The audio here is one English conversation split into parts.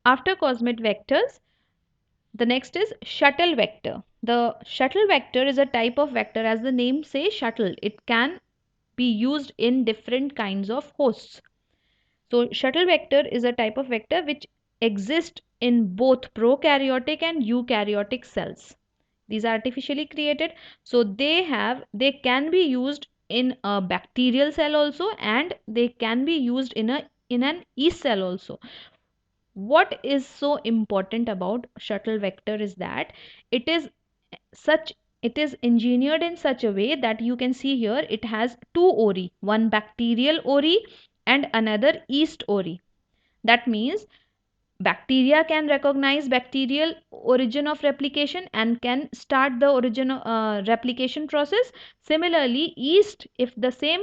After cosmate vectors, the next is shuttle vector. The shuttle vector is a type of vector, as the name says, shuttle. It can be used in different kinds of hosts. So shuttle vector is a type of vector which exists in both prokaryotic and eukaryotic cells. These are artificially created. So they can be used in a bacterial cell also, and they can be used in an yeast cell also. What is so important about shuttle vector is that it is such it is engineered in such a way that you can see here it has two ori, one bacterial ori and another yeast ori. That means bacteria can recognize bacterial origin of replication and can start the origin replication process. Similarly, yeast, if the same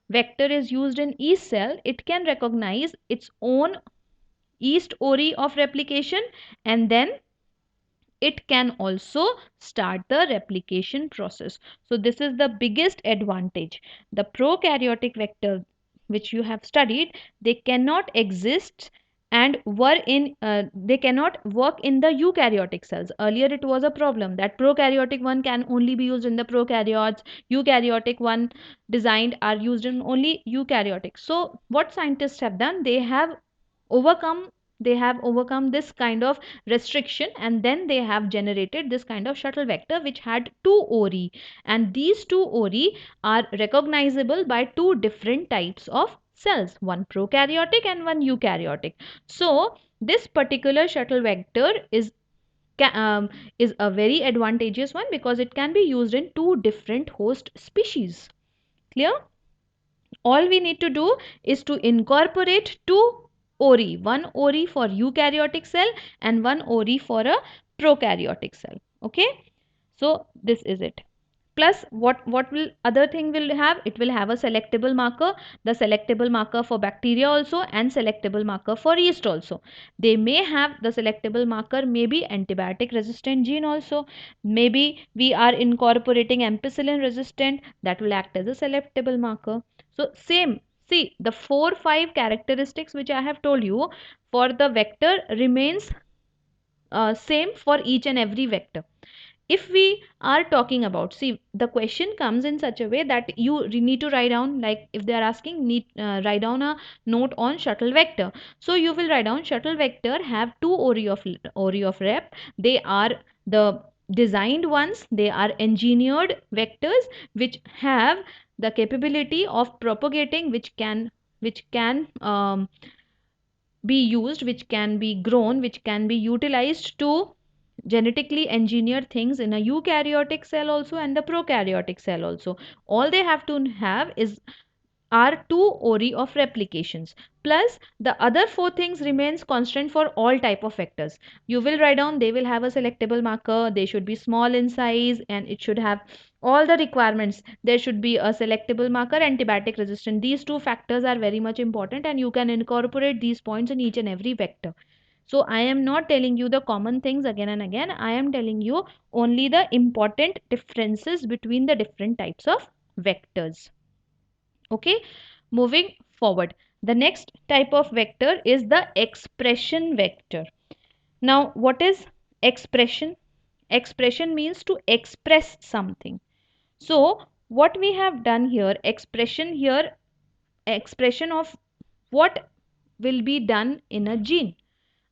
vector is used in yeast cell, it can recognize its own yeast ori of replication, and then it can also start the replication process. So this is the biggest advantage. The prokaryotic vector which you have studied, they cannot exist and they cannot work in the eukaryotic cells. Earlier it was a problem that prokaryotic one can only be used in the prokaryotes, eukaryotic one designed are used in only eukaryotic. So what scientists have done, overcome they have overcome this kind of restriction, and then they have generated this kind of shuttle vector which had two ori, and these two ori are recognizable by two different types of cells, one prokaryotic and one eukaryotic. So this particular shuttle vector is a very advantageous one because it can be used in two different host species. Clear? All we need to do is to incorporate two ori, one ori for eukaryotic cell and one ori for a prokaryotic cell. Okay, so this is it. Plus what will other thing will have, it will have a selectable marker, the selectable marker for bacteria also and selectable marker for yeast also. They may have the selectable marker, maybe antibiotic resistant gene also, maybe we are incorporating ampicillin resistant, that will act as a selectable marker. So same, see the 4-5 characteristics which I have told you for the vector remains same for each and every vector. If we are talking about, see the question comes in such a way that you need to write down, like if they are asking, need write down a note on shuttle vector. So you will write down shuttle vector have two ori of rep. They are the designed ones, they are engineered vectors which have the capability of propagating, which can be used, which can be grown, which can be utilized to genetically engineer things in a eukaryotic cell also and the prokaryotic cell also. All they have to have is are two ori of replications, plus the other four things remains constant for all type of vectors. You will write down they will have a selectable marker, they should be small in size, and it should have all the requirements. There should be a selectable marker, antibiotic resistant. These two factors are very much important, and you can incorporate these points in each and every vector. So I am not telling you the common things again and again. I am telling you only the important differences between the different types of vectors. Okay, moving forward. The next type of vector is the expression vector. Now, what is expression? Expression means to express something. So, what we have done here, expression of what will be done in a gene.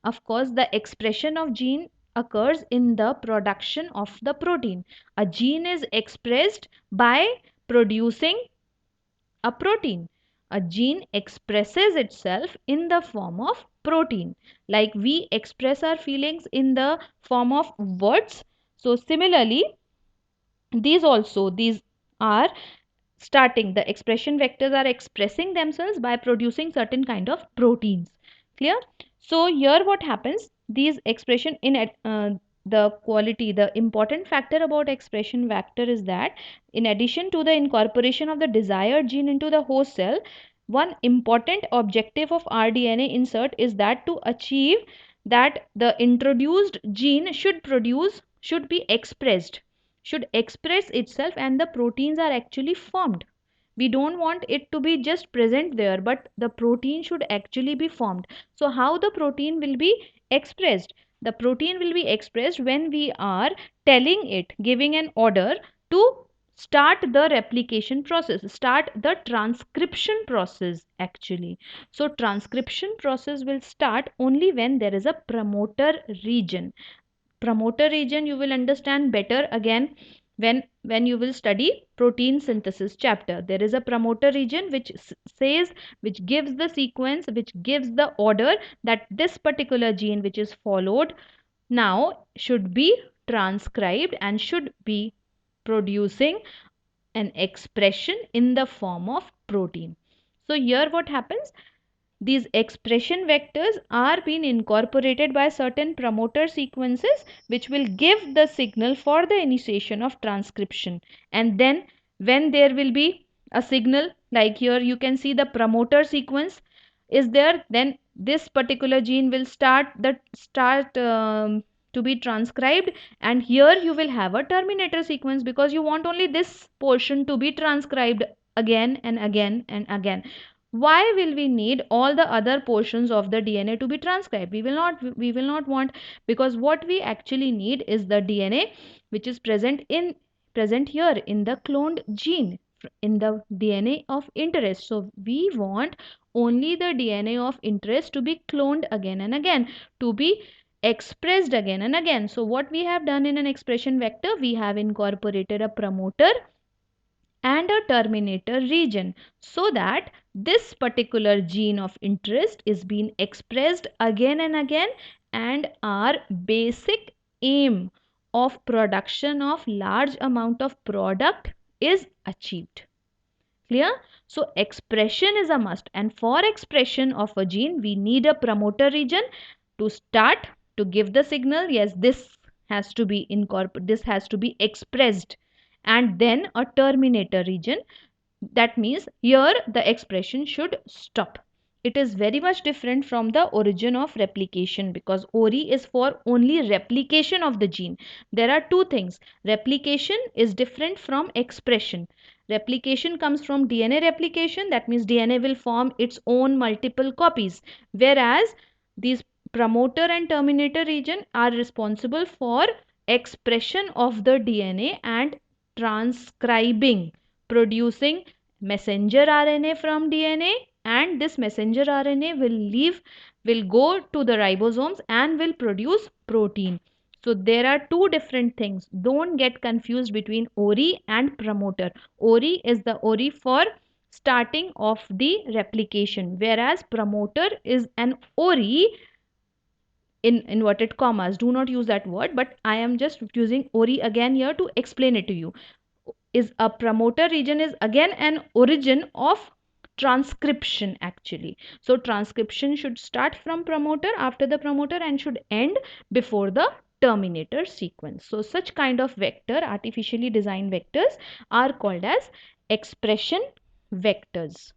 Of course, the expression of gene occurs in the production of the protein. A gene is expressed by producing a protein. A gene expresses itself in the form of protein. Like we express our feelings in the form of words. So similarly, these are starting, the expression vectors are expressing themselves by producing certain kind of proteins. Clear? So here what happens, these expression the quality, the important factor about expression vector is that in addition to the incorporation of the desired gene into the host cell, one important objective of rDNA insert is that to achieve that the introduced gene should be expressed, should express itself, and the proteins are actually formed. We don't want it to be just present there, but the protein should actually be formed. So how the protein will be expressed? The protein will be expressed when we are telling it, giving an order to start the replication process, start the transcription process actually. So transcription process will start only when there is a promoter region. Promoter region you will understand better again when you will study protein synthesis chapter. There is a promoter region which says, which gives the sequence, which gives the order that this particular gene which is followed now should be transcribed and should be producing an expression in the form of protein. So here what happens, these expression vectors are being incorporated by certain promoter sequences which will give the signal for the initiation of transcription. And then when there will be a signal, like here you can see the promoter sequence is there, then this particular gene will start to be transcribed, and here you will have a terminator sequence because you want only this portion to be transcribed again and again and again. Why will we need all the other portions of the DNA to be transcribed? We will not want, because what we actually need is the DNA which is present here in the cloned gene, in the DNA of interest. So we want only the DNA of interest to be cloned again and again, to be expressed again and again. So what we have done in an expression vector, we have incorporated a promoter and a terminator region so that this particular gene of interest is being expressed again and again, and our basic aim of production of large amount of product is achieved. Clear? So expression is a must, and for expression of a gene we need a promoter region to start, to give the signal, yes, this has to be incorporated, this has to be expressed, and then a terminator region. That means here the expression should stop. It is very much different from the origin of replication, because ORI is for only replication of the gene. There are two things. Replication is different from expression. Replication comes from DNA replication, that means DNA will form its own multiple copies, whereas these promoter and terminator region are responsible for expression of the DNA and transcribing, producing messenger RNA from DNA, and this messenger RNA will go to the ribosomes and will produce protein. So there are two different things. Don't get confused between ORI and promoter. ORI is the ORI for starting of the replication, whereas promoter is an ORI in inverted commas. Do not use that word, but I am just using ORI again here to explain it to you. Is a promoter region is again an origin of transcription actually. So transcription should start from promoter, after the promoter, and should end before the terminator sequence. So such kind of vector, artificially designed vectors, are called as expression vectors.